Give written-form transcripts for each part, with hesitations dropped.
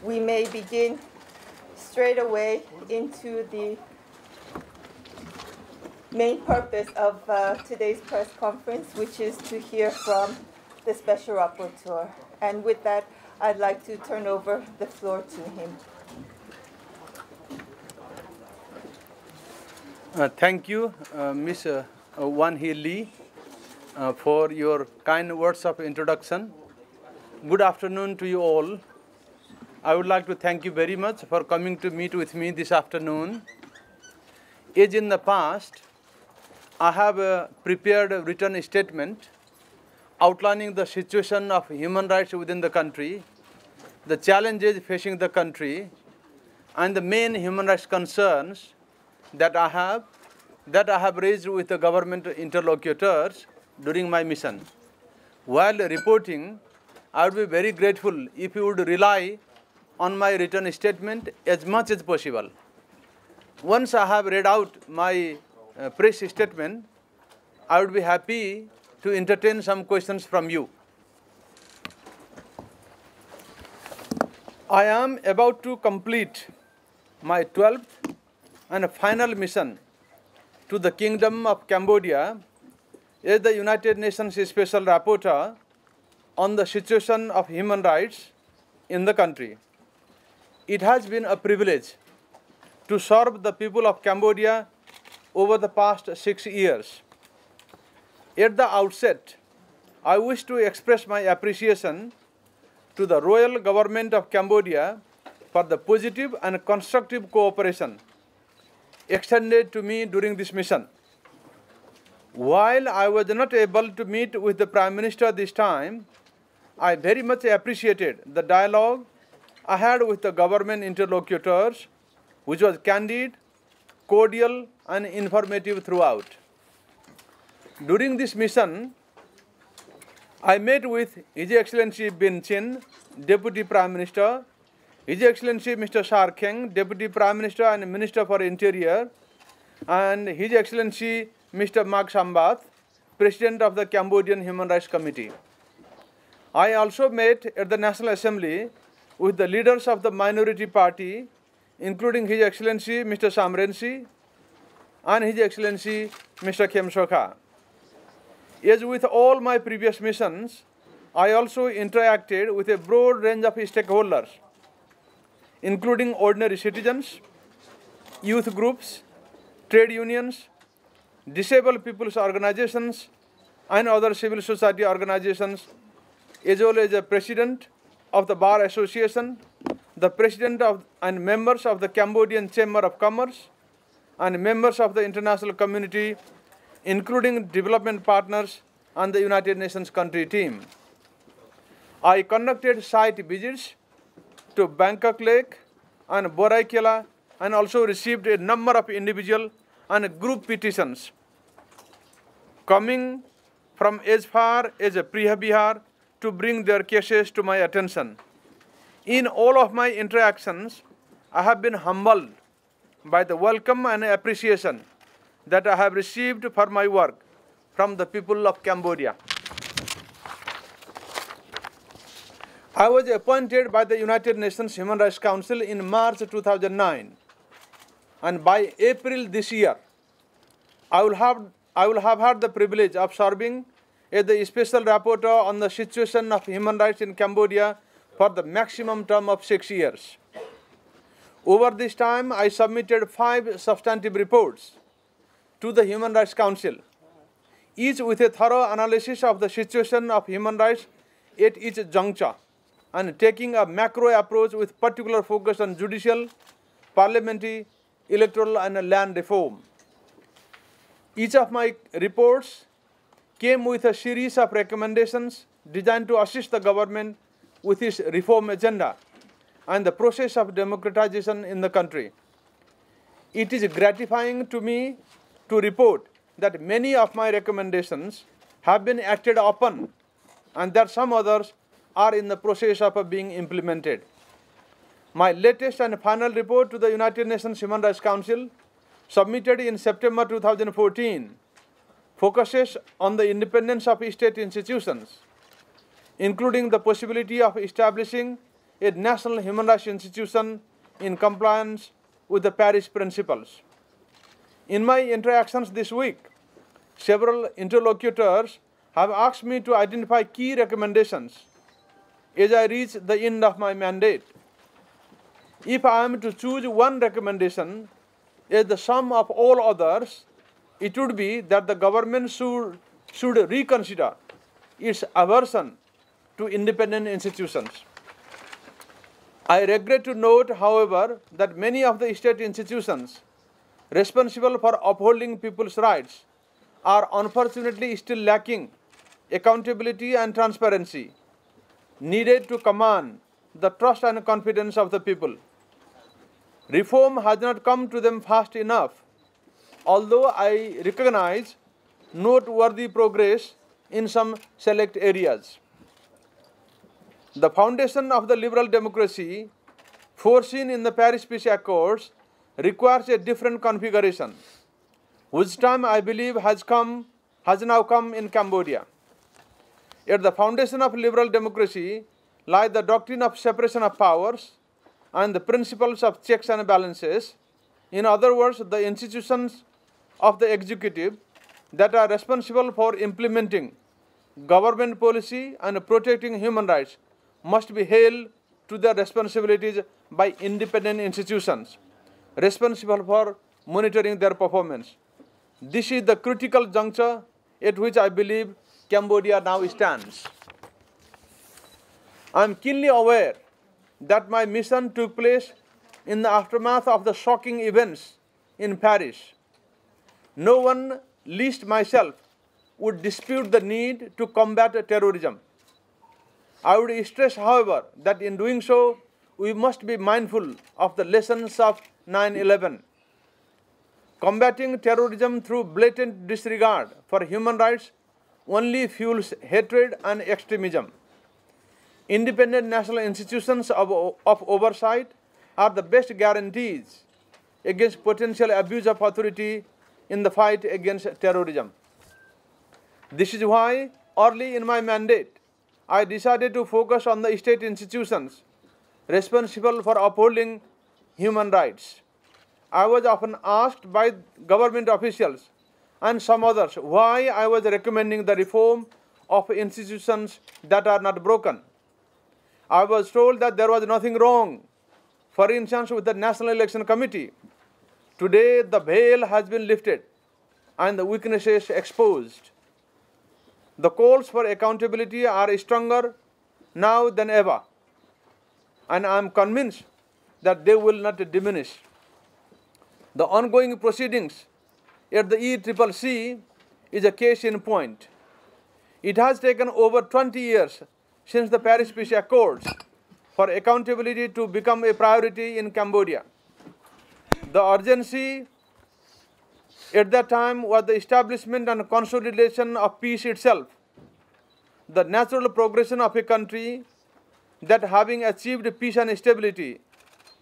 we may begin straight away into the main purpose of today's press conference, which is to hear from the Special Rapporteur. And with that, I'd like to turn over the floor to him. Thank you, Ms. Wan Hee Lee, for your kind words of introduction. Good afternoon to you all. I would like to thank you very much for coming to meet with me this afternoon. As in the past, I have prepared a written statement outlining the situation of human rights within the country, the challenges facing the country, and the main human rights concerns that I have raised with the government interlocutors during my mission. While reporting, I would be very grateful if you would rely on my written statement as much as possible. Once I have read out my press statement, I would be happy to entertain some questions from you. I am about to complete my 12th and final mission to the Kingdom of Cambodia as the United Nations Special Rapporteur on the situation of human rights in the country. It has been a privilege to serve the people of Cambodia over the past 6 years. At the outset, I wish to express my appreciation to the Royal Government of Cambodia for the positive and constructive cooperation extended to me during this mission. While I was not able to meet with the Prime Minister this time, I very much appreciated the dialogue I had with the government interlocutors, which was candid, cordial, and informative throughout. During this mission, I met with His Excellency Bin Chin, Deputy Prime Minister, His Excellency Mr. Sar Kheng, Deputy Prime Minister and Minister for Interior, and His Excellency Mr. Mak Sambat, President of the Cambodian Human Rights Committee. I also met at the National Assembly with the leaders of the minority party, including His Excellency Mr. Samrensi and His Excellency Mr. Kem Sokha. As with all my previous missions, I also interacted with a broad range of stakeholders, including ordinary citizens, youth groups, trade unions, disabled people's organizations, and other civil society organizations, as well as the President of the Bar Association, the President of and members of the Cambodian Chamber of Commerce, and members of the international community, including development partners and the United Nations country team. I conducted site visits to Bangkok Lake and Borai Kela, and also received a number of individual and group petitions coming from as far as Priha Bihar to bring their cases to my attention. In all of my interactions, I have been humbled by the welcome and appreciation that I have received for my work from the people of Cambodia. I was appointed by the United Nations Human Rights Council in March 2009, and by April this year, I will have had the privilege of serving as the Special Rapporteur on the situation of human rights in Cambodia for the maximum term of 6 years. Over this time, I submitted 5 substantive reports to the Human Rights Council, each with a thorough analysis of the situation of human rights at each juncture, and taking a macro approach with particular focus on judicial, parliamentary, electoral, and land reform. Each of my reports came with a series of recommendations designed to assist the government with its reform agenda and the process of democratization in the country. It is gratifying to me to report that many of my recommendations have been acted upon and that some others are in the process of being implemented. My latest and final report to the United Nations Human Rights Council, submitted in September 2014, focuses on the independence of state institutions, including the possibility of establishing a national human rights institution in compliance with the Paris principles. In my interactions this week, several interlocutors have asked me to identify key recommendations as I reach the end of my mandate. If I am to choose one recommendation as the sum of all others, it would be that the government should reconsider its aversion to independent institutions. I regret to note, however, that many of the state institutions responsible for upholding people's rights are unfortunately still lacking accountability and transparency needed to command the trust and confidence of the people. Reform has not come to them fast enough, although I recognize noteworthy progress in some select areas. The foundation of the liberal democracy foreseen in the Paris Peace Accords requires a different configuration, which time I believe has now come in Cambodia. At the foundation of liberal democracy lie the doctrine of separation of powers and the principles of checks and balances. In other words, the institutions of the executive that are responsible for implementing government policy and protecting human rights must be held to their responsibilities by independent institutions responsible for monitoring their performance. This is the critical juncture at which I believe Cambodia now stands. I am keenly aware that my mission took place in the aftermath of the shocking events in Paris. No one, least myself, would dispute the need to combat terrorism. I would stress, however, that in doing so, we must be mindful of the lessons of 9/11. Combating terrorism through blatant disregard for human rights only fuels hatred and extremism. Independent national institutions of oversight are the best guarantees against potential abuse of authority in the fight against terrorism. This is why, early in my mandate, I decided to focus on the state institutions responsible for upholding human rights. I was often asked by government officials and some others why I was recommending the reform of institutions that are not broken. I was told that there was nothing wrong, for instance, with the National Election Committee. Today, the veil has been lifted and the weaknesses exposed. The calls for accountability are stronger now than ever, and I am convinced that they will not diminish. The ongoing proceedings at the ECCC is a case in point. It has taken over 20 years since the Paris Peace Accords for accountability to become a priority in Cambodia. The urgency at that time was the establishment and consolidation of peace itself, the natural progression of a country that, having achieved peace and stability,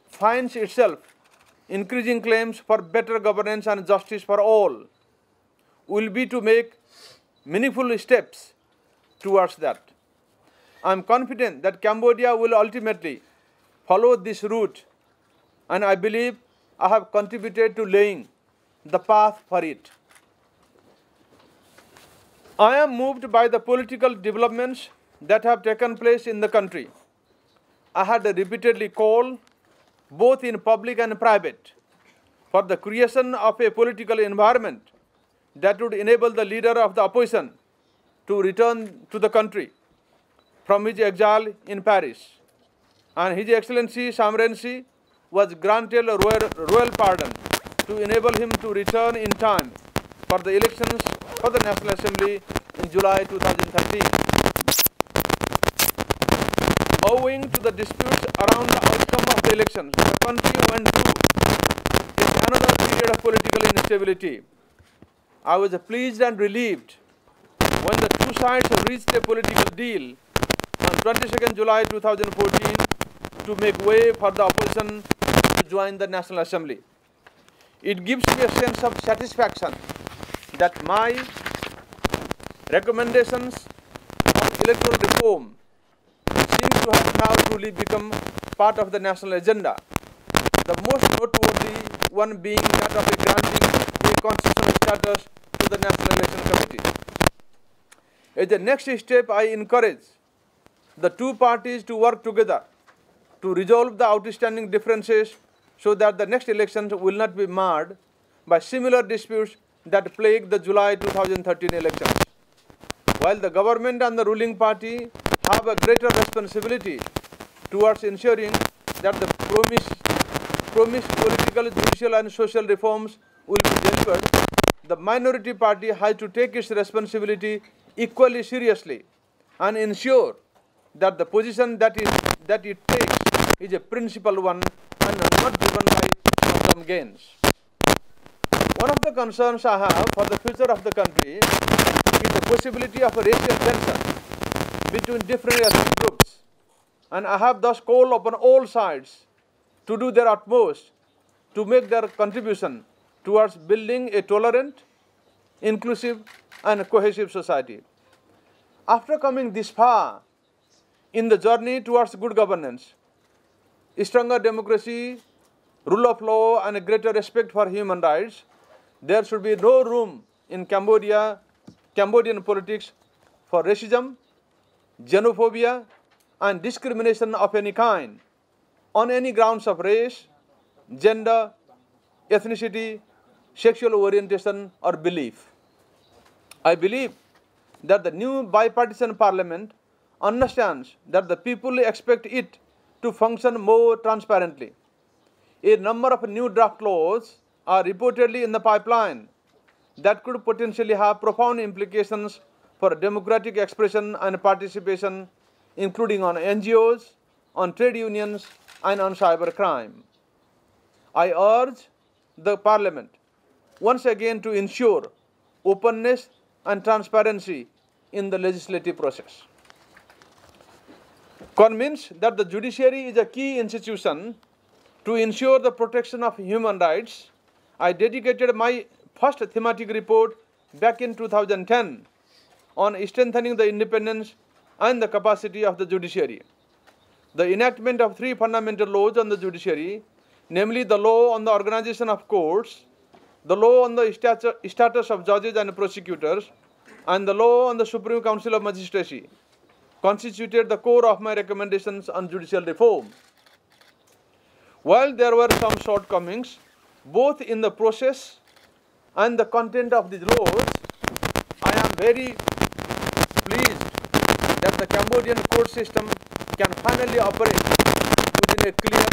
finds itself increasing claims for better governance and justice for all, will be to make meaningful steps towards that. I am confident that Cambodia will ultimately follow this route, and I believe I have contributed to laying the path for it. I am moved by the political developments that have taken place in the country. I had repeatedly called, both in public and private, for the creation of a political environment that would enable the leader of the opposition to return to the country from his exile in Paris. And His Excellency Samrensi was granted a royal pardon to enable him to return in time for the elections for the National Assembly in July 2013. Owing to the disputes around the outcome of the elections, the country went through yet another period of political instability. I was pleased and relieved when the two sides reached a political deal on 22nd July 2014 to make way for the opposition to join the National Assembly. It gives me a sense of satisfaction that my recommendations of electoral reform seem to have now truly become part of the national agenda. The most noteworthy one being that of granting a constitutional status to the National Election Committee. As the next step, I encourage the two parties to work together to resolve the outstanding differences so that the next elections will not be marred by similar disputes that plagued the July 2013 elections. While the government and the ruling party have a greater responsibility towards ensuring that the promised political, judicial and social reforms will be delivered, the minority party has to take its responsibility equally seriously and ensure that the position that it takes is a principled one and not driven by short-term gains. One of the concerns I have for the future of the country is the possibility of a racial tension between different ethnic groups, and I have thus called upon all sides to do their utmost to make their contribution towards building a tolerant, inclusive and cohesive society. After coming this far in the journey towards good governance, stronger democracy, rule of law and a greater respect for human rights, there should be no room in Cambodian politics for racism, xenophobia and discrimination of any kind on any grounds of race, gender, ethnicity, sexual orientation or belief. I believe that the new bipartisan parliament understands that the people expect it to function more transparently. A number of new draft laws are reportedly in the pipeline that could potentially have profound implications for democratic expression and participation, including on NGOs, on trade unions, and on cybercrime. I urge the Parliament once again to ensure openness and transparency in the legislative process. Convinced that the judiciary is a key institution to ensure the protection of human rights, I dedicated my first thematic report back in 2010 on strengthening the independence and the capacity of the judiciary. The enactment of three fundamental laws on the judiciary, namely the law on the organization of courts, the law on the status of judges and prosecutors, and the law on the Supreme Council of Magistracy, constituted the core of my recommendations on judicial reform. While there were some shortcomings, both in the process and the content of these laws, I am very pleased that the Cambodian court system can finally operate within a clear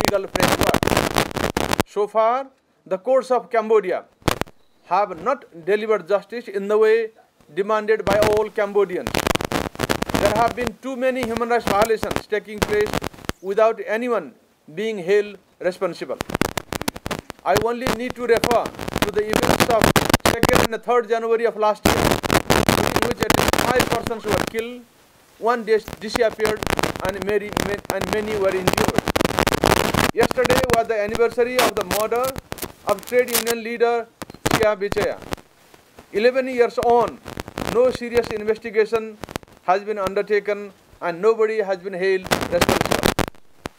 legal framework. So far, the courts of Cambodia have not delivered justice in the way demanded by all Cambodians. There have been too many human rights violations taking place without anyone being held responsible. I only need to refer to the events of 2nd and 3rd January of last year, in which at least 5 persons were killed, 1 disappeared, and many were injured. Yesterday was the anniversary of the murder of trade union leader Chia Bichaya. 11 years on, no serious investigation has been undertaken and nobody has been held responsible.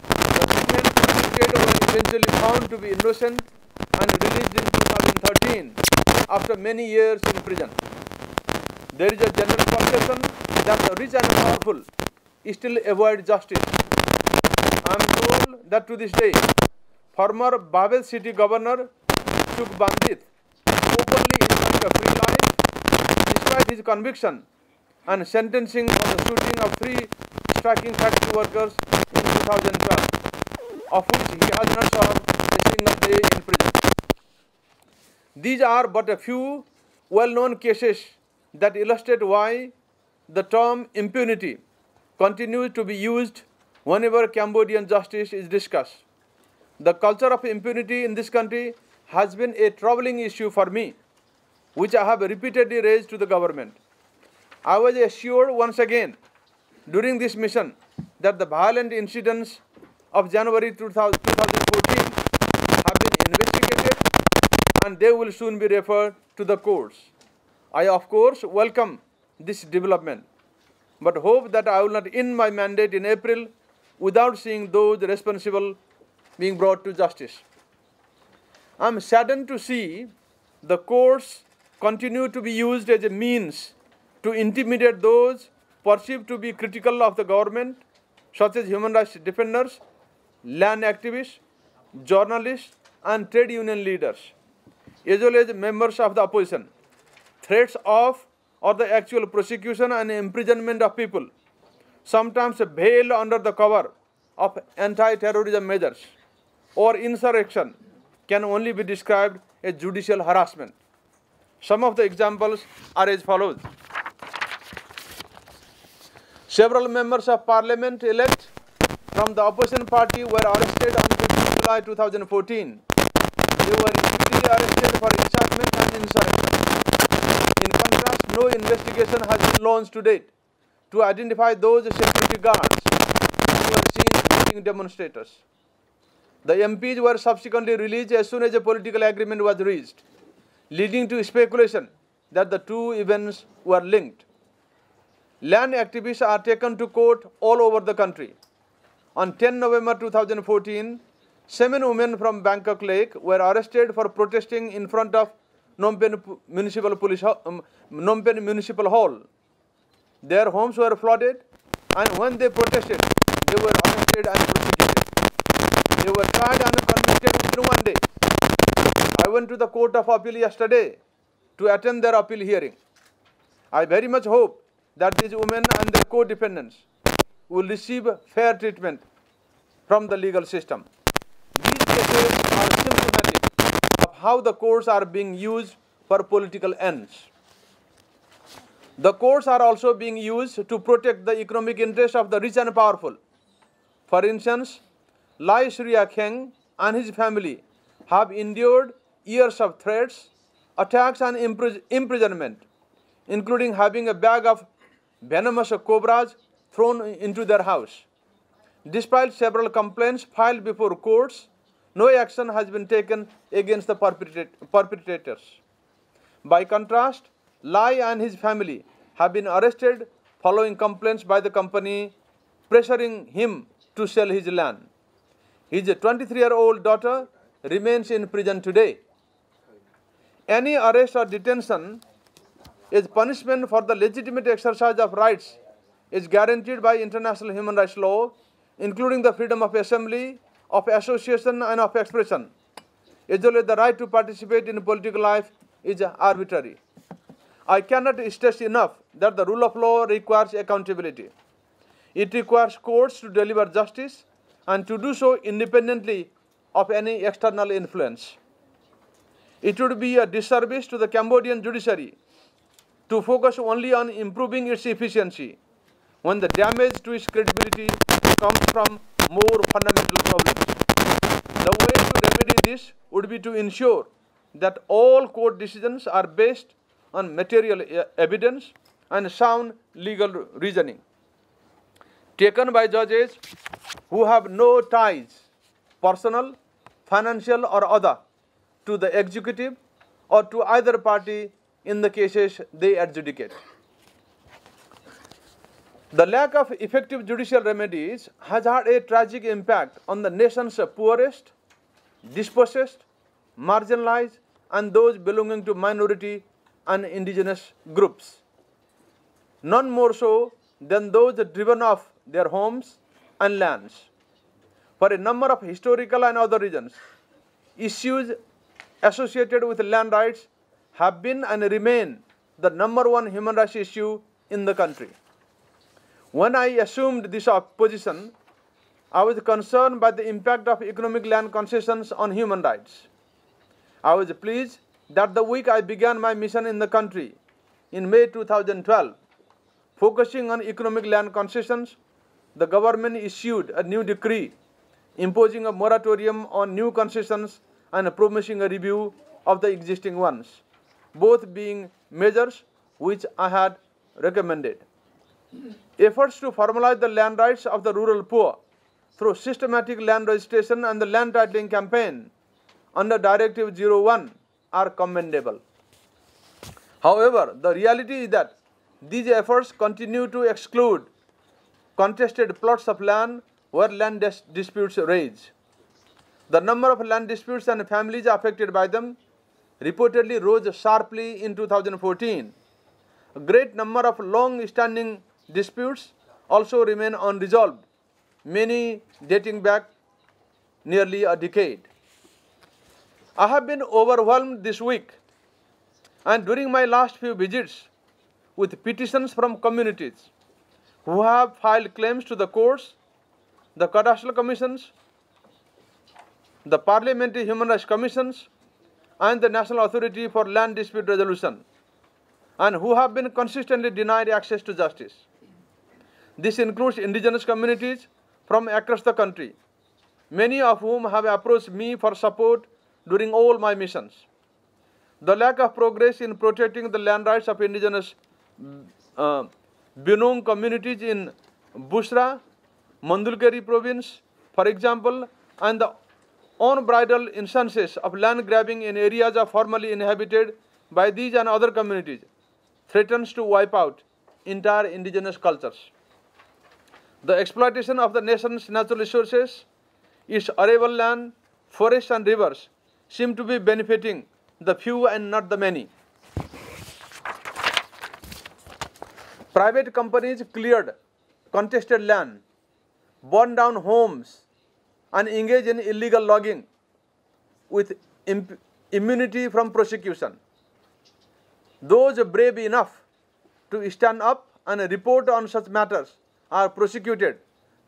The movement convicted was eventually found to be innocent and released in 2013 after many years in prison. There is a general perception that the rich and powerful still avoid justice. I am told that to this day, former Babel city governor Suk Bandit openly enjoyed a free life despite his conviction and sentencing for the shooting of 3 striking factory workers in 2012, of which he has not served a single day in prison. These are but a few well-known cases that illustrate why the term impunity continues to be used whenever Cambodian justice is discussed. The culture of impunity in this country has been a troubling issue for me, which I have repeatedly raised to the government. I was assured once again during this mission that the violent incidents of January 2014 have been investigated and they will soon be referred to the courts. I of course welcome this development, but hope that I will not end my mandate in April without seeing those responsible being brought to justice. I am saddened to see the courts continue to be used as a means to intimidate those perceived to be critical of the government, such as human rights defenders, land activists, journalists, and trade union leaders, as well as members of the opposition. Threats of or the actual prosecution and imprisonment of people, sometimes veiled under the cover of anti-terrorism measures or insurrection, can only be described as judicial harassment. Some of the examples are as follows. Several members of parliament elect from the opposition party were arrested on 15 July 2014. They were immediately arrested for incitement and insurrection. In contrast, no investigation has been launched to date to identify those security guards who were seen shooting demonstrators. The MPs were subsequently released as soon as a political agreement was reached, leading to speculation that the two events were linked. Land activists are taken to court all over the country. On 10 November 2014, 7 women from Bangkok Lake were arrested for protesting in front of Phnom Penh Municipal Hall. Their homes were flooded, and when they protested, they were arrested and prosecuted. They were tried and convicted within 1 day. I went to the Court of Appeal yesterday to attend their appeal hearing. I very much hope that these women and their co-defendants will receive fair treatment from the legal system. These cases are symptomatic of how the courts are being used for political ends. The courts are also being used to protect the economic interests of the rich and powerful. For instance, Lai Surya Kheng and his family have endured years of threats, attacks and imprisonment, including having a bag of venomous cobras thrown into their house. Despite several complaints filed before courts, no action has been taken against the perpetrators. By contrast, Lai and his family have been arrested following complaints by the company pressuring him to sell his land. His 23-year-old daughter remains in prison today. Any arrest or detention is punishment for the legitimate exercise of rights is guaranteed by international human rights law, including the freedom of assembly, of association and of expression. As well as the right to participate in political life is arbitrary. I cannot stress enough that the rule of law requires accountability. It requires courts to deliver justice and to do so independently of any external influence. It would be a disservice to the Cambodian judiciary to focus only on improving its efficiency when the damage to its credibility comes from more fundamental problems. The way to remedy this would be to ensure that all court decisions are based on material evidence and sound legal reasoning, taken by judges who have no ties, personal, financial or other, to the executive or to either party in the cases they adjudicate. The lack of effective judicial remedies has had a tragic impact on the nation's poorest, dispossessed, marginalized, and those belonging to minority and indigenous groups. None more so than those driven off their homes and lands. For a number of historical and other reasons, issues associated with land rights have been and remain the #1 human rights issue in the country. When I assumed this position, I was concerned by the impact of economic land concessions on human rights. I was pleased that the week I began my mission in the country, in May 2012, focusing on economic land concessions, the government issued a new decree imposing a moratorium on new concessions and promising a review of the existing ones, both being measures which I had recommended. Efforts to formalize the land rights of the rural poor through systematic land registration and the land titling campaign under Directive 01 are commendable. However, the reality is that these efforts continue to exclude contested plots of land where land disputes rage. The number of land disputes and families affected by them reportedly rose sharply in 2014. A great number of long-standing disputes also remain unresolved, many dating back nearly a decade. I have been overwhelmed this week and during my last few visits with petitions from communities who have filed claims to the courts, the cadastral commissions, the Parliamentary Human Rights Commissions, and the National Authority for Land Dispute Resolution, and who have been consistently denied access to justice. This includes indigenous communities from across the country, many of whom have approached me for support during all my missions. The lack of progress in protecting the land rights of indigenous Binong communities in Busra, Mandulkari province, for example, and the unbridled instances of land grabbing in areas of formerly inhabited by these and other communities threatens to wipe out entire indigenous cultures. The exploitation of the nation's natural resources, its arable land, forests and rivers seem to be benefiting the few and not the many. Private companies cleared contested land, burned down homes, and engaged in illegal logging with immunity from prosecution. Those brave enough to stand up and report on such matters are prosecuted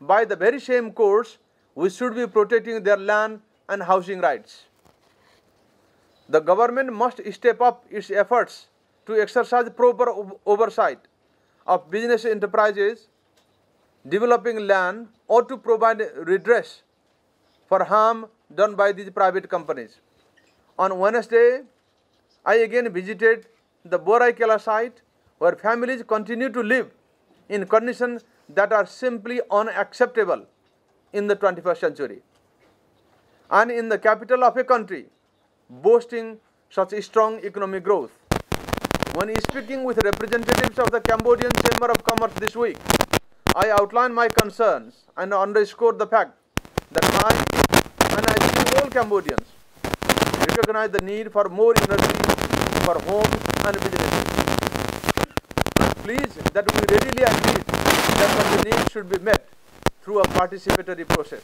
by the very same courts which should be protecting their land and housing rights. The government must step up its efforts to exercise proper oversight of business enterprises developing land or to provide redress for harm done by these private companies. On Wednesday, I again visited the Boraikela site where families continue to live in conditions that are simply unacceptable in the 21st century. And in the capital of a country boasting such strong economic growth. When speaking with representatives of the Cambodian Chamber of Commerce this week, I outlined my concerns and underscored the fact that I think all Cambodians recognize the need for more energy for homes and businesses. Please that we readily agree that such a need should be met through a participatory process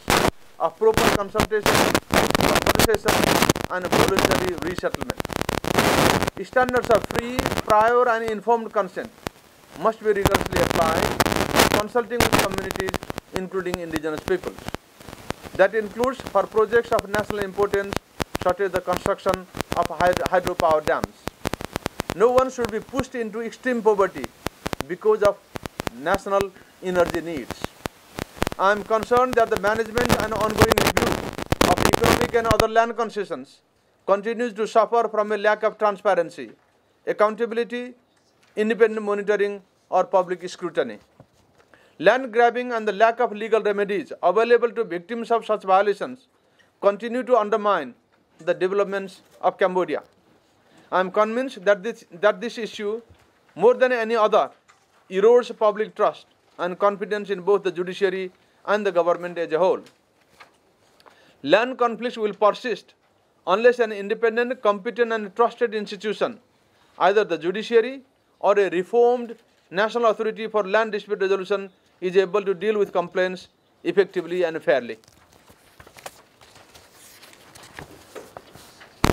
of proper consultation, conversation, and voluntary resettlement. Standards of free, prior, and informed consent must be rigorously applied, consulting with communities, including indigenous peoples. That includes for projects of national importance, such as the construction of hydropower dams. No one should be pushed into extreme poverty because of national energy needs. I am concerned that the management and ongoing review of economic and other land concessions continues to suffer from a lack of transparency, accountability, independent monitoring, or public scrutiny. Land grabbing and the lack of legal remedies available to victims of such violations continue to undermine the developments of Cambodia. I am convinced that this issue, more than any other, erodes public trust and confidence in both the judiciary and the government as a whole. Land conflicts will persist unless an independent, competent and trusted institution, either the judiciary or a reformed National Authority for Land Dispute Resolution, is able to deal with complaints effectively and fairly.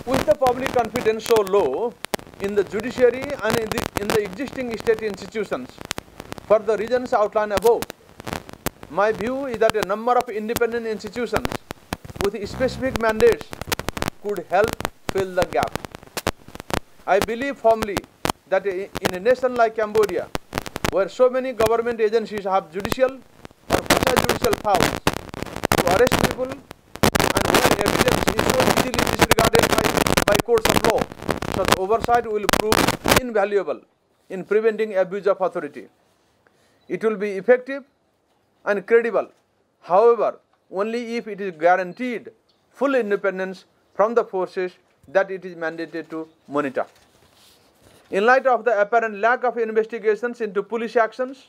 With the public confidence so low in the judiciary and in the existing state institutions, for the reasons outlined above, my view is that a number of independent institutions with specific mandates could help fill the gap. I believe firmly that in a nation like Cambodia, where so many government agencies have judicial or quasi-judicial powers to arrest people and where evidence is so easily disregarded by courts of law, such oversight will prove invaluable in preventing abuse of authority. It will be effective and credible, however, only if it is guaranteed full independence from the forces that it is mandated to monitor. In light of the apparent lack of investigations into police actions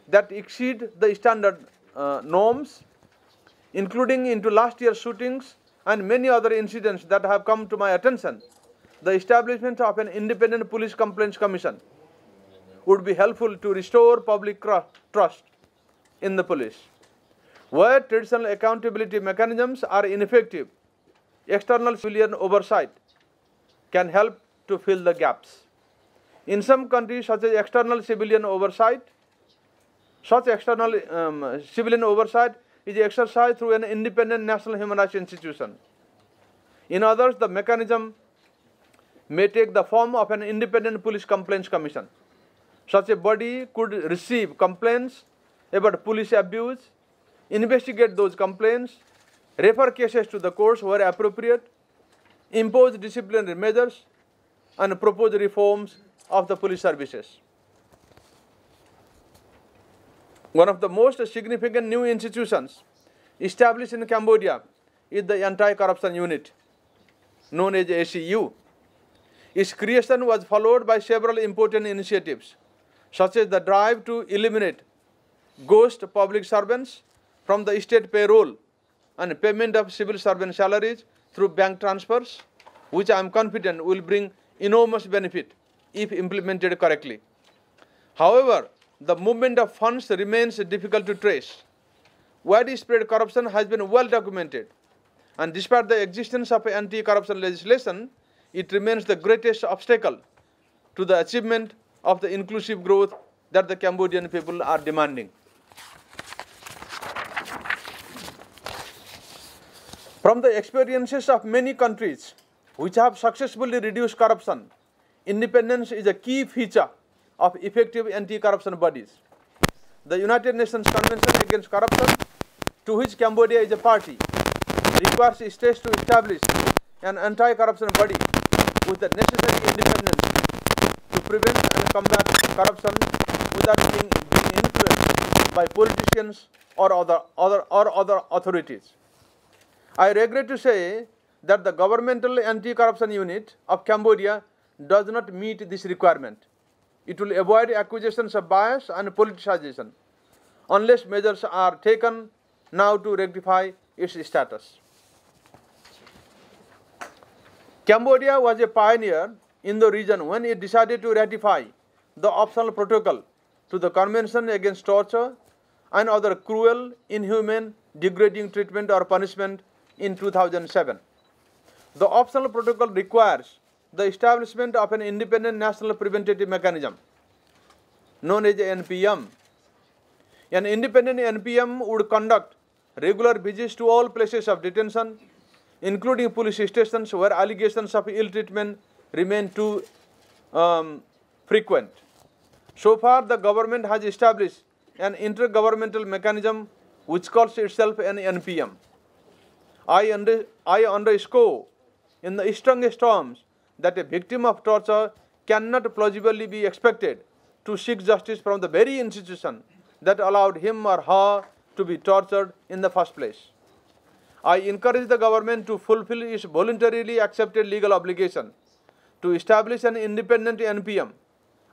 that exceed the standard norms including into last year's shootings and many other incidents that have come to my attention, the establishment of an independent police complaints commission would be helpful to restore public trust in the police. Where traditional accountability mechanisms are ineffective, external civilian oversight can help to fill the gaps. In some countries, such external civilian oversight is exercised through an independent national human rights institution. In others, the mechanism may take the form of an independent police complaints commission. Such a body could receive complaints about police abuse, investigate those complaints, refer cases to the courts where appropriate, impose disciplinary measures, and propose reforms of the police services. One of the most significant new institutions established in Cambodia is the Anti-Corruption Unit, known as ACU. Its creation was followed by several important initiatives, such as the drive to eliminate ghost public servants from the state payroll and payment of civil servant salaries through bank transfers, which I am confident will bring enormous benefit if implemented correctly. However, the movement of funds remains difficult to trace. Widespread corruption has been well documented, and despite the existence of anti-corruption legislation, it remains the greatest obstacle to the achievement of the inclusive growth that the Cambodian people are demanding. From the experiences of many countries which have successfully reduced corruption, independence is a key feature of effective anti-corruption bodies. The United Nations Convention Against Corruption, to which Cambodia is a party, requires states to establish an anti-corruption body with the necessary independence to prevent and combat corruption without being influenced by politicians or other authorities. I regret to say that the governmental anti-corruption unit of Cambodia does not meet this requirement. It will avoid accusations of bias and politicization unless measures are taken now to rectify its status. Cambodia was a pioneer in the region when it decided to ratify the optional protocol to the Convention Against Torture and other cruel, inhumane, degrading treatment or punishment in 2007. The optional protocol requires the establishment of an independent national preventative mechanism, known as NPM. An independent NPM would conduct regular visits to all places of detention, including police stations where allegations of ill treatment remain too frequent. So far, the government has established an intergovernmental mechanism which calls itself an NPM. I underscore in the strongest terms that a victim of torture cannot plausibly be expected to seek justice from the very institution that allowed him or her to be tortured in the first place. I encourage the government to fulfill its voluntarily accepted legal obligation to establish an independent NPM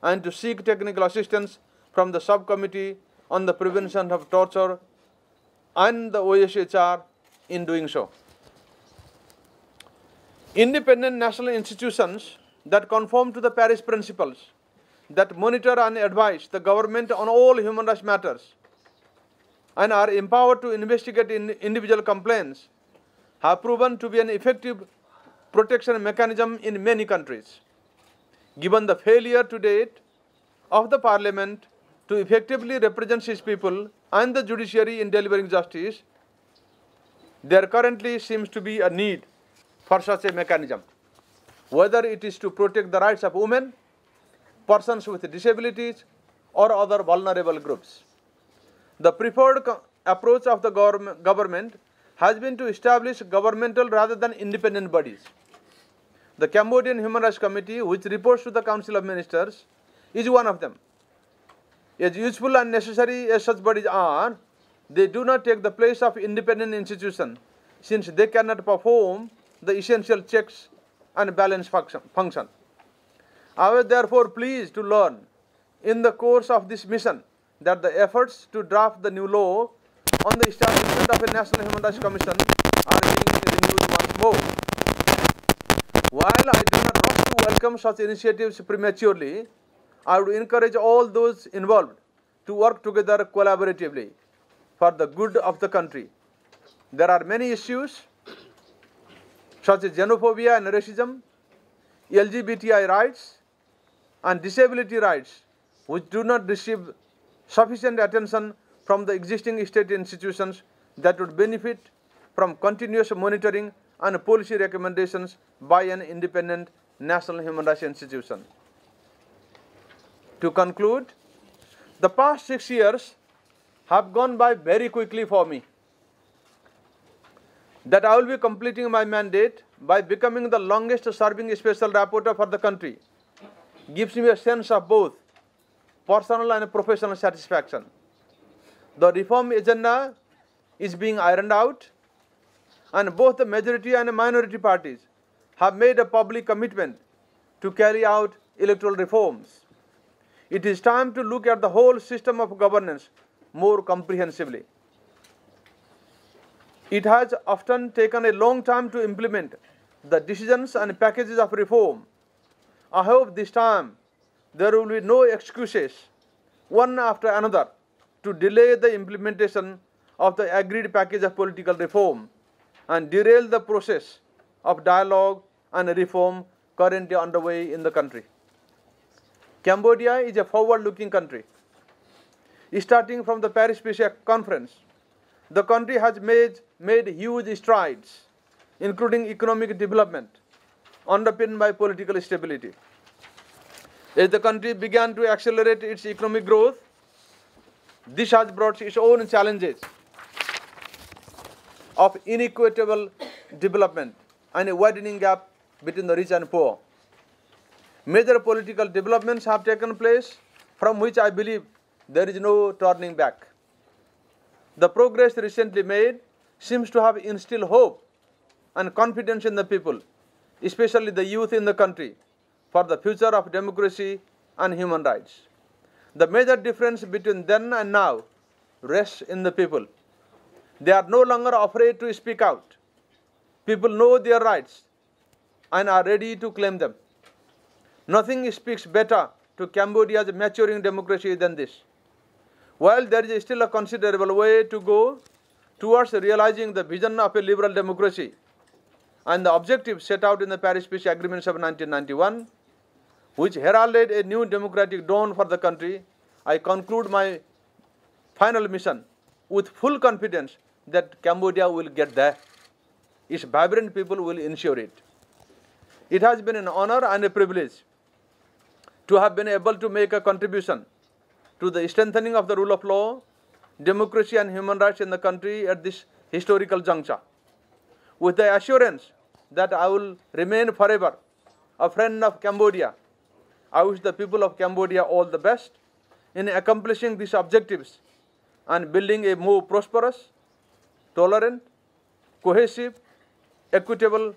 and to seek technical assistance from the Subcommittee on the Prevention of Torture and the OSHR in doing so. Independent national institutions that conform to the Paris principles, that monitor and advise the government on all human rights matters, and are empowered to investigate individual complaints, have proven to be an effective protection mechanism in many countries. Given the failure to date of the Parliament to effectively represent its people and the judiciary in delivering justice, there currently seems to be a need for such a mechanism, whether it is to protect the rights of women, persons with disabilities, or other vulnerable groups. The preferred approach of the government has been to establish governmental rather than independent bodies. The Cambodian Human Rights Committee, which reports to the Council of Ministers, is one of them. As useful and necessary as such bodies are, they do not take the place of independent institutions, since they cannot perform the essential checks and balance function. I was therefore pleased to learn in the course of this mission that the efforts to draft the new law on the establishment of a National Human Rights Commission are being in the news once more. While I do not rush to welcome such initiatives prematurely, I would encourage all those involved to work together collaboratively for the good of the country. There are many issues such as xenophobia and racism, LGBTI rights, and disability rights which do not receive sufficient attention from the existing state institutions that would benefit from continuous monitoring and policy recommendations by an independent national human rights institution. To conclude, the past 6 years have gone by very quickly for me. That I will be completing my mandate by becoming the longest serving special rapporteur for the country gives me a sense of both personal and professional satisfaction. The reform agenda is being ironed out, and both the majority and minority parties have made a public commitment to carry out electoral reforms. It is time to look at the whole system of governance more comprehensively. It has often taken a long time to implement the decisions and packages of reform. I hope this time there will be no excuses, one after another, to delay the implementation of the agreed package of political reform and derail the process of dialogue and reform currently underway in the country. Cambodia is a forward-looking country. Starting from the Paris Peace Conference, the country has made huge strides, including economic development, underpinned by political stability. As the country began to accelerate its economic growth, this has brought its own challenges of inequitable development and a widening gap between the rich and poor. Major political developments have taken place from which I believe there is no turning back. The progress recently made seems to have instilled hope and confidence in the people, especially the youth in the country, for the future of democracy and human rights. The major difference between then and now rests in the people. They are no longer afraid to speak out. People know their rights and are ready to claim them. Nothing speaks better to Cambodia's maturing democracy than this. While there is still a considerable way to go towards realizing the vision of a liberal democracy and the objectives set out in the Paris Peace Agreements of 1991, which heralded a new democratic dawn for the country, I conclude my final mission with full confidence that Cambodia will get there. Its vibrant people will ensure it. It has been an honor and a privilege to have been able to make a contribution to the strengthening of the rule of law, democracy and human rights in the country at this historical juncture. With the assurance that I will remain forever a friend of Cambodia, I wish the people of Cambodia all the best in accomplishing these objectives and building a more prosperous, tolerant, cohesive, equitable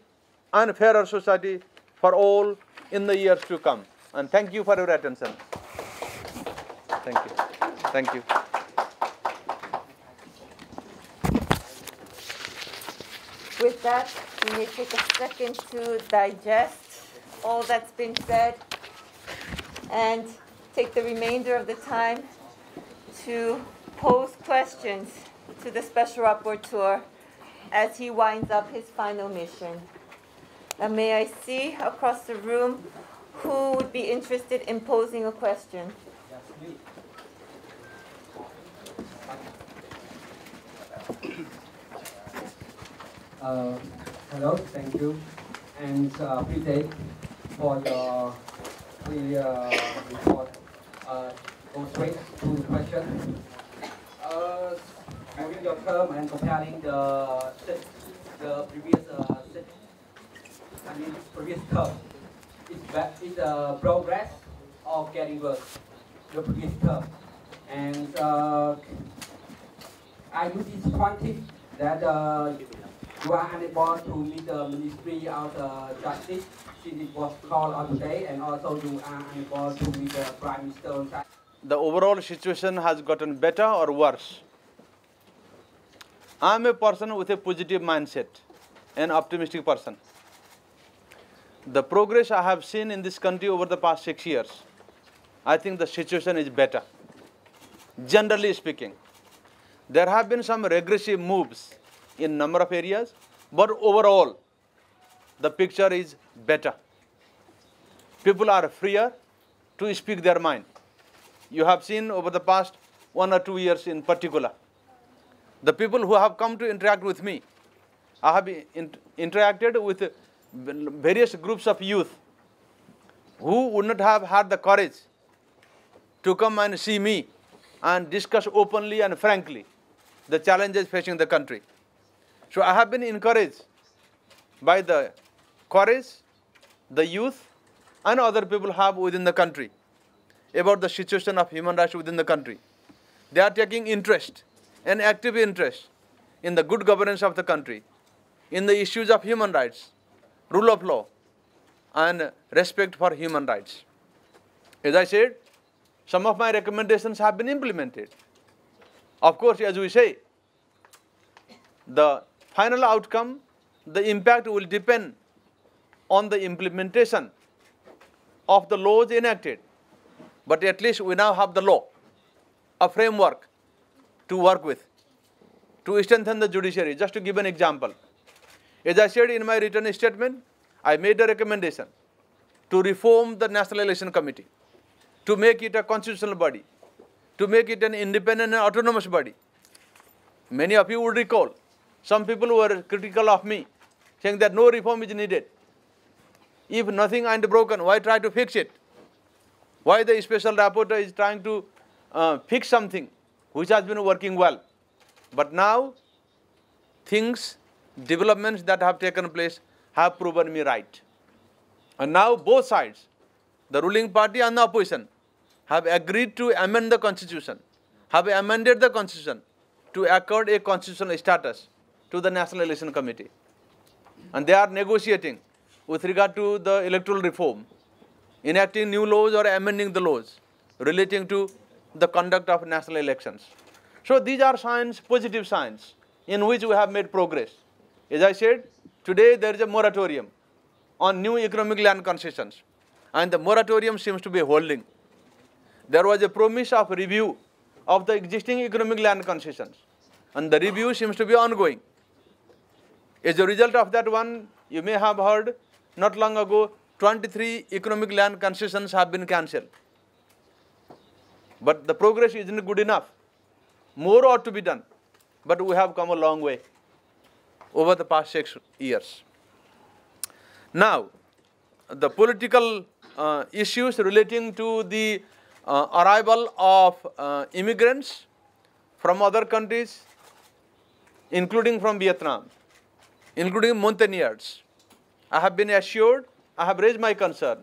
and fairer society for all in the years to come. And thank you for your attention. Thank you. Thank you. With that, we may take a second to digest all that's been said and take the remainder of the time to pose questions to the Special Rapporteur as he winds up his final mission. And may I see across the room who would be interested in posing a question? Hello, thank you, and appreciate for your report. Go straight to the question. During your term and comparing the previous previous term, is progress of getting worse the previous term, and are you disappointed that you are unable to meet the Ministry of Justice since it was called on today, and also you are unable to meet the Prime Minister? The overall situation has gotten better or worse? I am a person with a positive mindset, an optimistic person. The progress I have seen in this country over the past 6 years, I think the situation is better. Generally speaking, there have been some regressive moves in number of areas, but overall, the picture is better. People are freer to speak their mind. You have seen over the past 1 or 2 years in particular, the people who have come to interact with me, I have interacted with various groups of youth who would not have had the courage to come and see me and discuss openly and frankly the challenges facing the country. So I have been encouraged by the courage the youth and other people have within the country about the situation of human rights within the country. They are taking interest, an active interest, in the good governance of the country, in the issues of human rights, rule of law, and respect for human rights. As I said, some of my recommendations have been implemented. Of course, as we say, the final outcome, the impact will depend on the implementation of the laws enacted. But at least we now have the law, a framework to work with, to strengthen the judiciary. Just to give an example, as I said in my written statement, I made a recommendation to reform the National Election Committee, to make it a constitutional body, to make it an independent and autonomous body. Many of you would recall, some people were critical of me, saying that no reform is needed. If nothing ain't broken, why try to fix it? Why the special rapporteur is trying to fix something which has been working well? But now, developments that have taken place have proven me right. And now both sides, the ruling party and the opposition, have agreed to amend the constitution, have amended the constitution to accord a constitutional status to the National Election Committee. And they are negotiating with regard to the electoral reform, enacting new laws or amending the laws relating to the conduct of national elections. So these are signs, positive signs, in which we have made progress. As I said, today there is a moratorium on new economic land concessions, and the moratorium seems to be holding. There was a promise of review of the existing economic land concessions, and the review seems to be ongoing. As a result of that one, you may have heard, not long ago, 23 economic land concessions have been cancelled. But the progress isn't good enough. More ought to be done. But we have come a long way over the past 6 years. Now, the political issues relating to the arrival of immigrants from other countries, including from Vietnam, including mountaineers. I have been assured, I have raised my concern.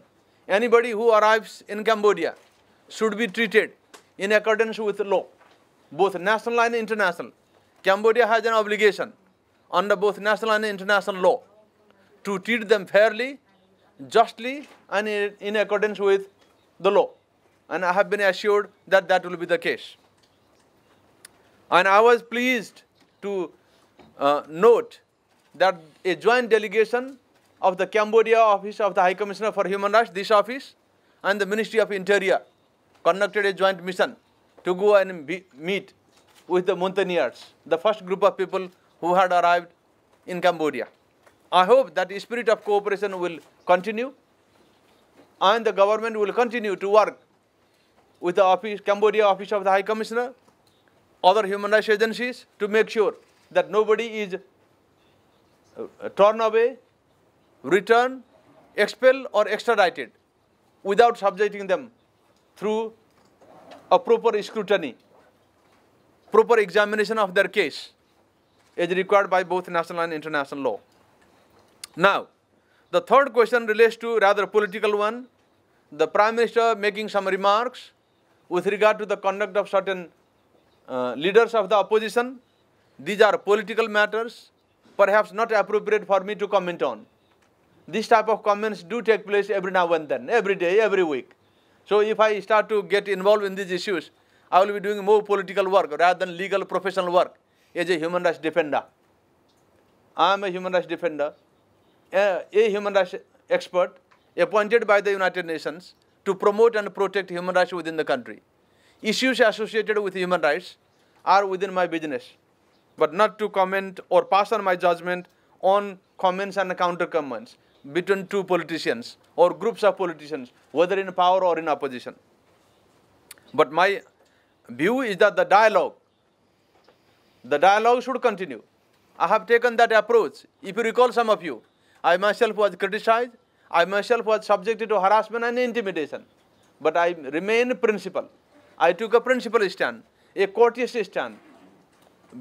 Anybody who arrives in Cambodia should be treated in accordance with the law, both national and international. Cambodia has an obligation under both national and international law to treat them fairly, justly, and in accordance with the law. And I have been assured that that will be the case. And I was pleased to note that a joint delegation of the Cambodia Office of the High Commissioner for Human Rights, this office, and the Ministry of Interior conducted a joint mission to go and meet with the mountaineers, the first group of people who had arrived in Cambodia. I hope that the spirit of cooperation will continue, and the government will continue to work with the Cambodia Office of the High Commissioner, other human rights agencies, to make sure that nobody is torn away, returned, expelled, or extradited without subjecting them through a proper scrutiny, proper examination of their case, as required by both national and international law. Now, the third question relates to rather political one. The Prime Minister making some remarks with regard to the conduct of certain leaders of the opposition. These are political matters, perhaps not appropriate for me to comment on. This type of comments do take place every now and then, every day, every week. So if I start to get involved in these issues, I will be doing more political work rather than legal professional work. as a human rights defender. I am a human rights defender, a human rights expert appointed by the United Nations to promote and protect human rights within the country. Issues associated with human rights are within my business, but not to comment or pass on my judgment on comments and counter-comments between two politicians or groups of politicians, whether in power or in opposition. But my view is that the dialogue should continue. I have taken that approach. If you recall, some of you, I myself was criticized, I myself was subjected to harassment and intimidation. But I remain principled. I took a principled stand, a courteous stand,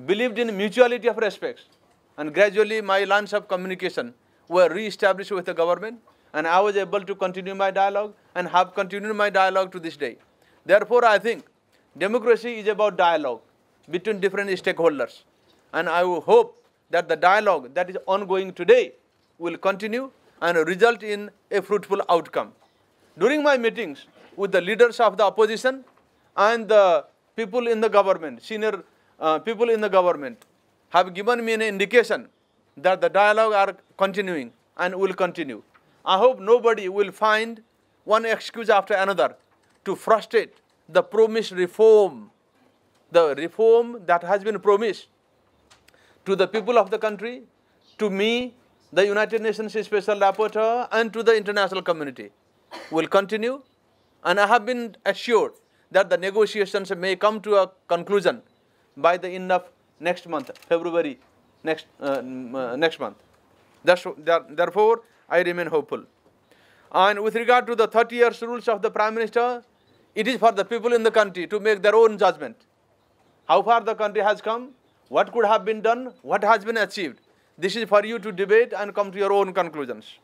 believed in mutuality of respect, and gradually my lines of communication were re-established with the government, and I was able to continue my dialogue and have continued my dialogue to this day. Therefore, I think democracy is about dialogue between different stakeholders, and I hope that the dialogue that is ongoing today will continue and result in a fruitful outcome. During my meetings with the leaders of the opposition and the people in the government, senior people in the government, have given me an indication that the dialogue are continuing and will continue. I hope nobody will find one excuse after another to frustrate the promised reform, the reform that has been promised to the people of the country, to me, the United Nations Special Rapporteur, and to the international community will continue. And I have been assured that the negotiations may come to a conclusion by the end of next month, February next month. Therefore, I remain hopeful. And with regard to the 30 years rules of the Prime Minister, it is for the people in the country to make their own judgment. How far the country has come, what could have been done, what has been achieved. This is for you to debate and come to your own conclusions.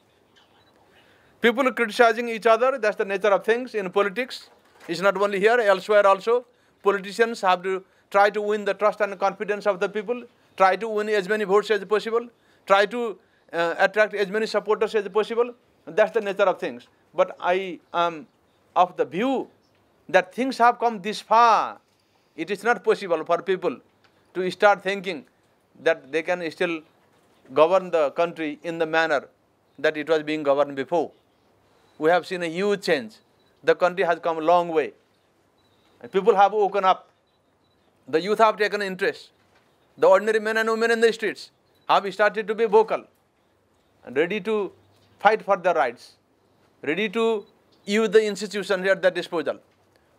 People criticizing each other, that's the nature of things in politics. It's not only here, elsewhere also. Politicians have to try to win the trust and confidence of the people, try to win as many votes as possible, try to attract as many supporters as possible. That's the nature of things. But I am of the view that things have come this far. It is not possible for people to start thinking that they can still govern the country in the manner that it was being governed before. We have seen a huge change. The country has come a long way. And people have woken up. The youth have taken interest. The ordinary men and women in the streets have started to be vocal and ready to fight for their rights, ready to use the institutions at their disposal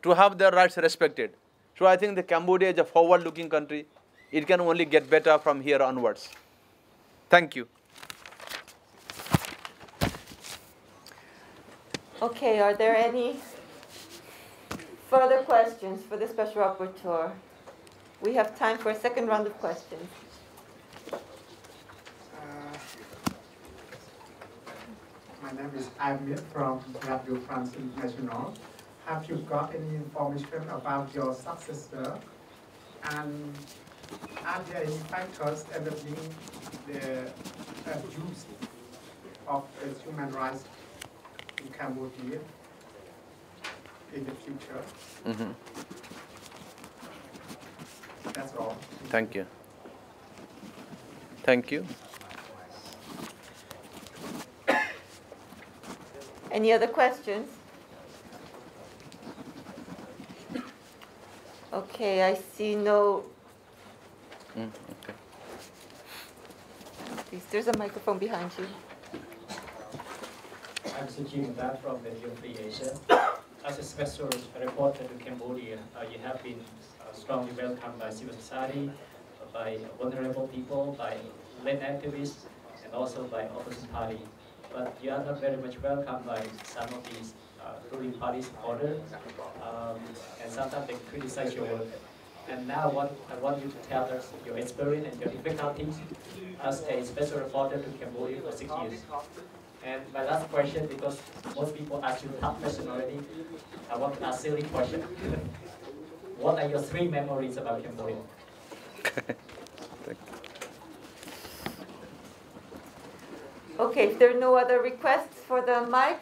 to have their rights respected. So I think the Cambodia is a forward-looking country. It can only get better from here onwards. Thank you. Okay, are there any further questions for the Special Rapporteur? We have time for a second round of questions. My name is Amir from Radio France International. Have you got any information about your successor? And are there any factors enabling the abuse of human rights in Cambodia in the future? Mm-hmm. That's all. Thank you. Thank you. Any other questions? Okay, I see no. Okay. Please, there's a microphone behind you. I'm Sujin That from Radio Free Asia. As a special reporter to Cambodia, you have been strongly welcomed by civil society, by vulnerable people, by led activists, and also by opposition party. But you are not very much welcomed by some of these ruling party supporters, and sometimes they criticize your work. And now I want you to tell us your experience and your difficulties as a special reporter to Cambodia for 6 years. And my last question, because most people ask you tough question already, I want to ask a silly question. What are your 3 memories about Cambodia? Okay, if there are no other requests for the mic,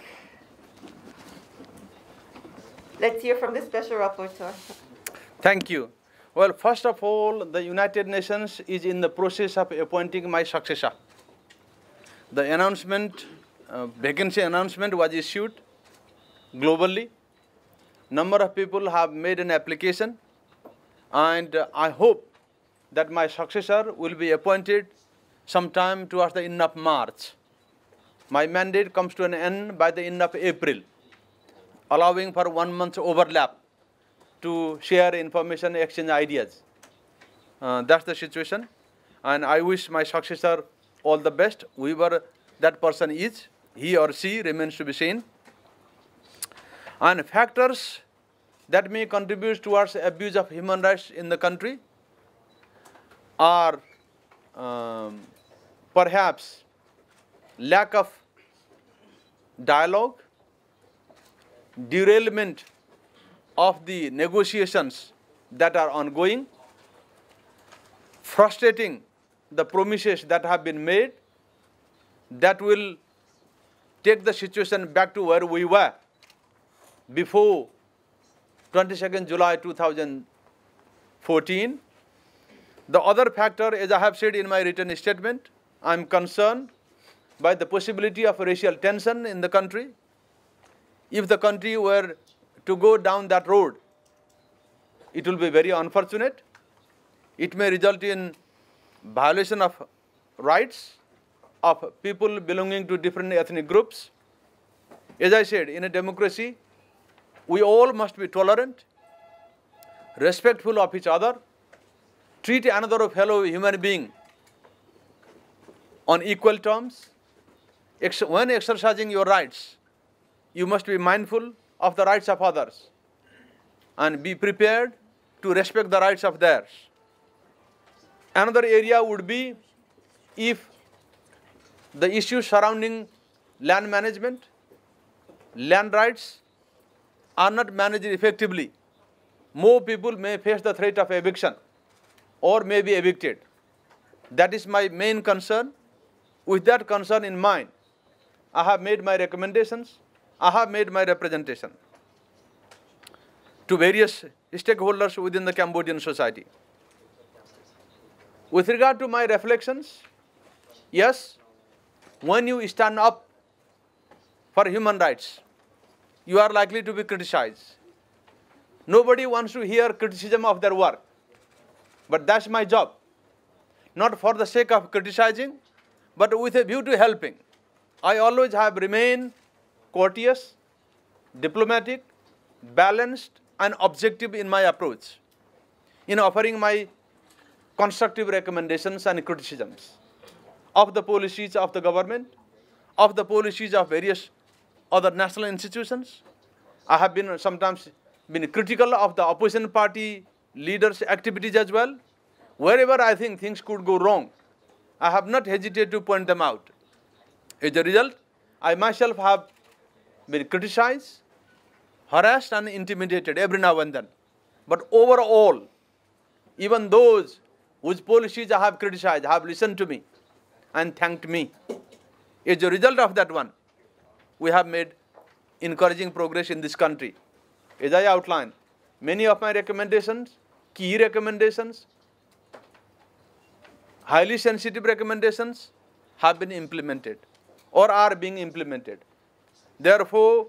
let's hear from the Special Rapporteur. Thank you. Well, first of all, the United Nations is in the process of appointing my successor. The announcement, vacancy announcement was issued globally. Number of people have made an application, and I hope that my successor will be appointed sometime towards the end of March. My mandate comes to an end by the end of April, allowing for 1 month overlap to share information, exchange ideas. That's the situation, and I wish my successor all the best. Whoever that person is, he or she remains to be seen. And factors that may contribute towards abuse of human rights in the country are perhaps lack of dialogue, derailment of the negotiations that are ongoing, frustrating the promises that have been made that will take the situation back to where we were before 22nd July 2014. The other factor, as I have said in my written statement, I am concerned by the possibility of racial tension in the country. If the country were to go down that road, it will be very unfortunate. It may result in violation of rights of people belonging to different ethnic groups. As I said, in a democracy, we all must be tolerant, respectful of each other, treat another fellow human being on equal terms. When exercising your rights, you must be mindful of the rights of others and be prepared to respect the rights of theirs. Another area would be if the issues surrounding land management, land rights are not managed effectively, more people may face the threat of eviction or may be evicted. That is my main concern. With that concern in mind, I have made my recommendations, I have made my representation to various stakeholders within the Cambodian society. With regard to my reflections, yes, when you stand up for human rights, you are likely to be criticized. Nobody wants to hear criticism of their work, but that's my job. Not for the sake of criticizing, but with a view to helping. I always have remained courteous, diplomatic, balanced, and objective in my approach in offering my constructive recommendations and criticisms of the policies of the government, of the policies of various other national institutions. I have been sometimes been critical of the opposition party leaders' activities as well. Wherever I think things could go wrong, I have not hesitated to point them out. As a result, I myself have been criticized, harassed and intimidated every now and then. But overall, even those whose policies I have criticized have listened to me and thanked me. As a result of that one, we have made encouraging progress in this country. As I outlined, many of my recommendations, key recommendations, highly sensitive recommendations have been implemented or are being implemented. Therefore,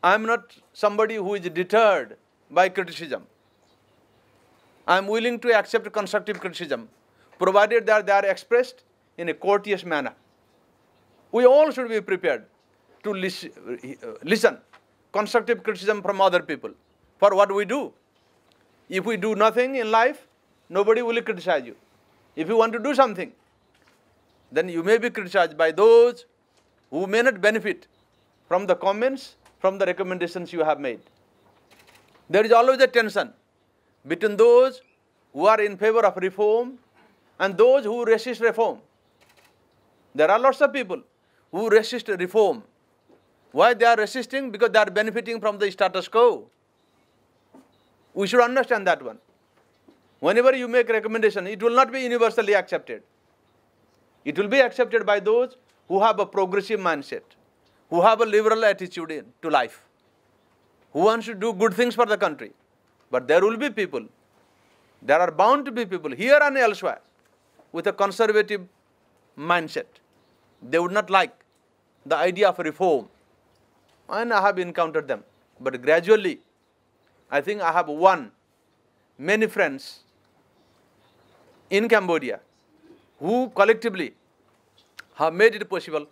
I am not somebody who is deterred by criticism. I am willing to accept constructive criticism, provided that they are expressed in a courteous manner. We all should be prepared to listen constructive criticism from other people for what we do. If we do nothing in life, nobody will criticize you. If you want to do something, then you may be criticized by those who may not benefit from the comments, from the recommendations you have made. There is always a tension between those who are in favor of reform and those who resist reform. There are lots of people who resist reform. Why they are resisting? Because they are benefiting from the status quo. We should understand that one. Whenever you make recommendation, it will not be universally accepted. It will be accepted by those who have a progressive mindset, who have a liberal attitude to life, who wants to do good things for the country. But there will be people There are bound to be people here and elsewhere with a conservative mindset. They would not like the idea of reform. And I have encountered them. But gradually, I think I have won many friends in Cambodia who collectively have made it possible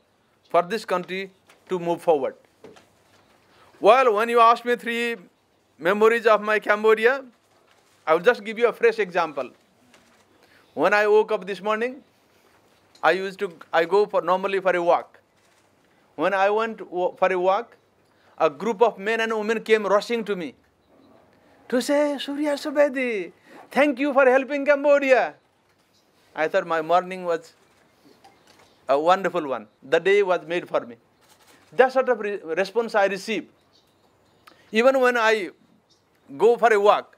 for this country to move forward. Well, when you ask me 3 memories of my Cambodia, I will just give you a fresh example. When I woke up this morning, I go normally for a walk. When I went for a walk, a group of men and women came rushing to me to say, Surya Subedi, thank you for helping Cambodia. I thought my morning was a wonderful one. The day was made for me. That sort of response I receive. Even when I go for a walk,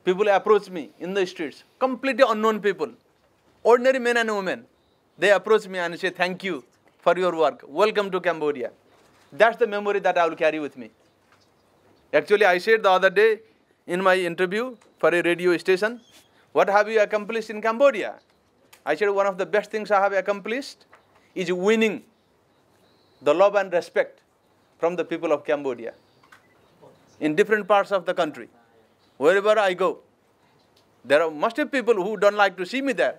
people approach me in the streets, completely unknown people, ordinary men and women. They approach me and say, thank you for your work. Welcome to Cambodia. That's the memory that I will carry with me. Actually, I said the other day in my interview for a radio station, what have you accomplished in Cambodia? I said one of the best things I have accomplished is winning the love and respect from the people of Cambodia in different parts of the country. Wherever I go, there must be people who don't like to see me there,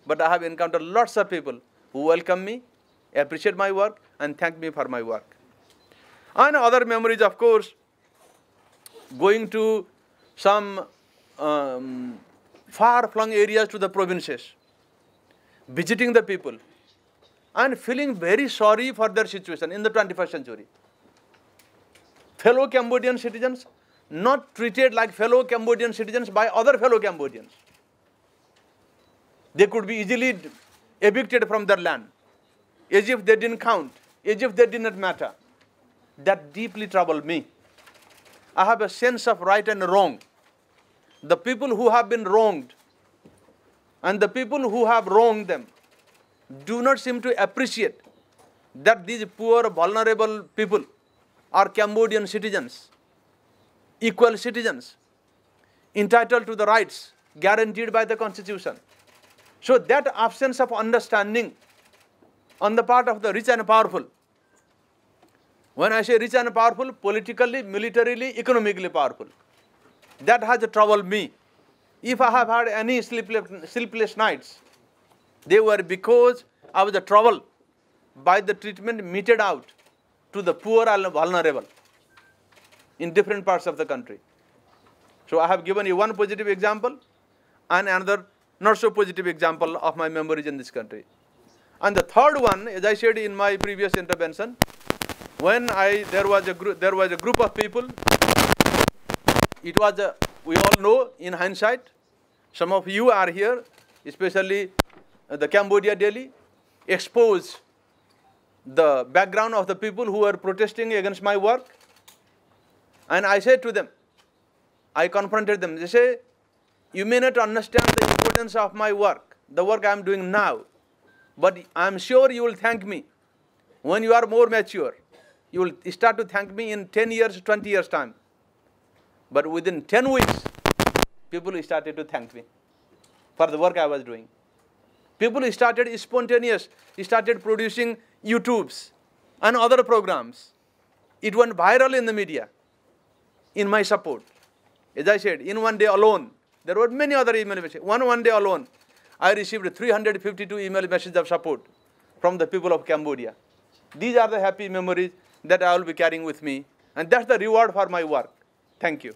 but I have encountered lots of people who welcome me, appreciate my work, and thank me for my work. And other memories, of course, going to some far-flung areas to the provinces, visiting the people, and feeling very sorry for their situation in the 21st century. Fellow Cambodian citizens not treated like fellow Cambodian citizens by other fellow Cambodians. They could be easily evicted from their land, as if they didn't count, as if they did not matter. That deeply troubled me. I have a sense of right and wrong. The people who have been wronged and the people who have wronged them do not seem to appreciate that these poor, vulnerable people are Cambodian citizens, equal citizens, entitled to the rights guaranteed by the Constitution. So that absence of understanding on the part of the rich and powerful, when I say rich and powerful, politically, militarily, economically powerful, that has troubled me. If I have had any sleepless nights, they were because I was troubled by the treatment meted out to the poor and vulnerable in different parts of the country. So I have given you one positive example and another not so positive example of my memories in this country. And the third one, as I said in my previous intervention, when there was a group of people. It was we all know in hindsight. Some of you are here, especially the Cambodia Daily, expose the background of the people who were protesting against my work. And I said to them, I confronted them. They say, you may not understand the importance of my work, the work I am doing now, but I am sure you will thank me when you are more mature. You will start to thank me in 10 years, 20 years time. But within 10 weeks, people started to thank me for the work I was doing. People started spontaneous, started producing YouTubes and other programs. It went viral in the media in my support. As I said, in one day alone, there were many other email messages. One day alone, I received 352 email messages of support from the people of Cambodia. These are the happy memories that I will be carrying with me. And that's the reward for my work. Thank you.